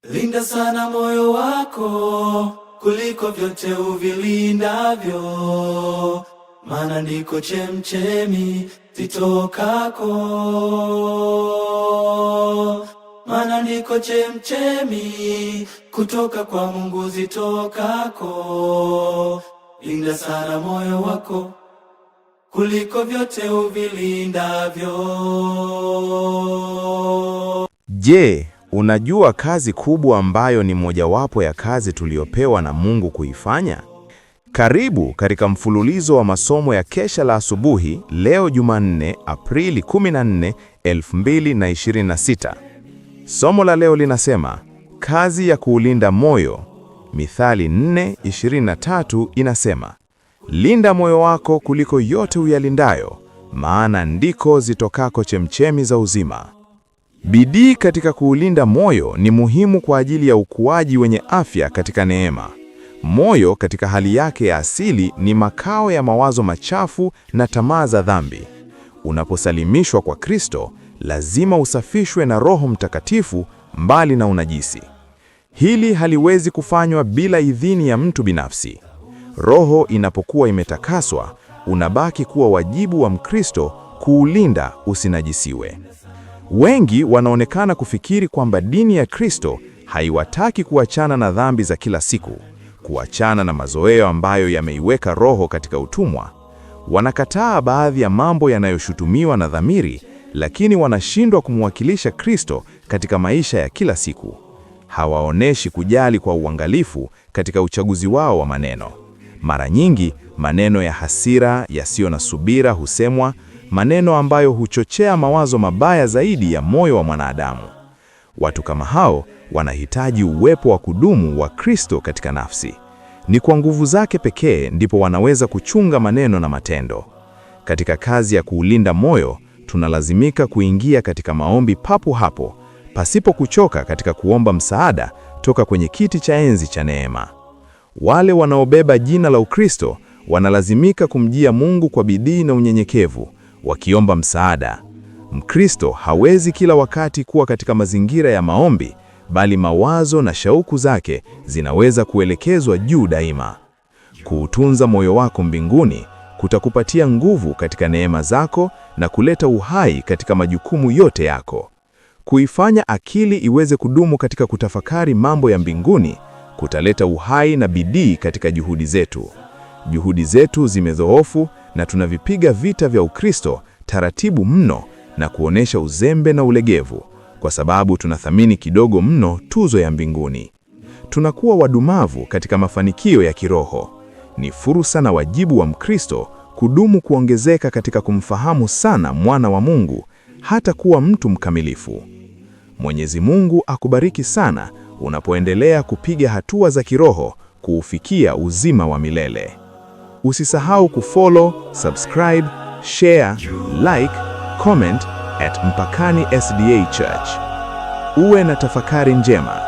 Linda sana moyo wako kuliko vyote uvilindavyo, maana ndiko chemchemi zitokako. Maana ndiko chemchemi kutoka kwa Mungu zitokako. Linda sana moyo wako kuliko vyote uvilindavyo. Je, unajua kazi kubwa ambayo ni mojawapo ya kazi tuliyopewa na Mungu kuifanya? Karibu katika mfululizo wa masomo ya Kesha la Asubuhi leo Jumanne, Aprili 14, 2026. Somo la leo linasema, kazi ya kuulinda moyo. Mithali 4:23 inasema, linda moyo wako kuliko yote uyalindayo, maana ndiko zitokako chemchemi za uzima. Bidii katika kuulinda moyo ni muhimu kwa ajili ya ukuaji wenye afya katika neema. Moyo katika hali yake ya asili ni makao ya mawazo machafu na tamaa za dhambi. Unaposalimishwa kwa Kristo, lazima usafishwe na Roho Mtakatifu mbali na unajisi. Hili haliwezi kufanywa bila idhini ya mtu binafsi. Roho inapokuwa imetakaswa, unabaki kuwa wajibu wa Mkristo kuulinda usinajisiwe. Wengi wanaonekana kufikiri kwamba dini ya Kristo haiwataki kuachana na dhambi za kila siku, kuachana na mazoea ambayo yameiweka roho katika utumwa. Wanakataa baadhi ya mambo yanayoshutumiwa na dhamiri, lakini wanashindwa kumwakilisha Kristo katika maisha ya kila siku. Hawaoneshi kujali kwa uangalifu katika uchaguzi wao wa maneno. Mara nyingi, maneno ya hasira yasiyo na subira husemwa, maneno ambayo huchochea mawazo mabaya zaidi ya moyo wa mwanadamu. Watu kama hao wanahitaji uwepo wa kudumu wa Kristo katika nafsi. Ni kwa nguvu zake pekee ndipo wanaweza kuchunga maneno na matendo. Katika kazi ya kuulinda moyo, tunalazimika kuingia katika maombi papo hapo, pasipo kuchoka katika kuomba msaada toka kwenye kiti cha enzi cha neema. Wale wanaobeba jina la Ukristo wanalazimika kumjia Mungu kwa bidii na unyenyekevu, wakiomba msaada. Mkristo hawezi kila wakati kuwa katika mazingira ya maombi, bali mawazo na shauku zake zinaweza kuelekezwa juu daima. Kuutunza moyo wako mbinguni kutakupatia nguvu katika neema zako na kuleta uhai katika majukumu yote yako. Kuifanya akili iweze kudumu katika kutafakari mambo ya mbinguni kutaleta uhai na bidii katika juhudi zetu. Juhudi zetu zimedhoofu na tunavipiga vita vya Ukristo taratibu mno na kuonesha uzembe na ulegevu, kwa sababu tunathamini kidogo mno tuzo ya mbinguni. Tunakuwa wadumavu katika mafanikio ya kiroho. Ni fursa na wajibu wa Mkristo kudumu kuongezeka katika kumfahamu sana Mwana wa Mungu, hata kuwa mtu mkamilifu. Mwenyezi Mungu akubariki sana unapoendelea kupiga hatua za kiroho kuufikia uzima wa milele. Usisahau kufollow, subscribe, share, like, comment @Mpakani SDA Church. Uwe na tafakari njema.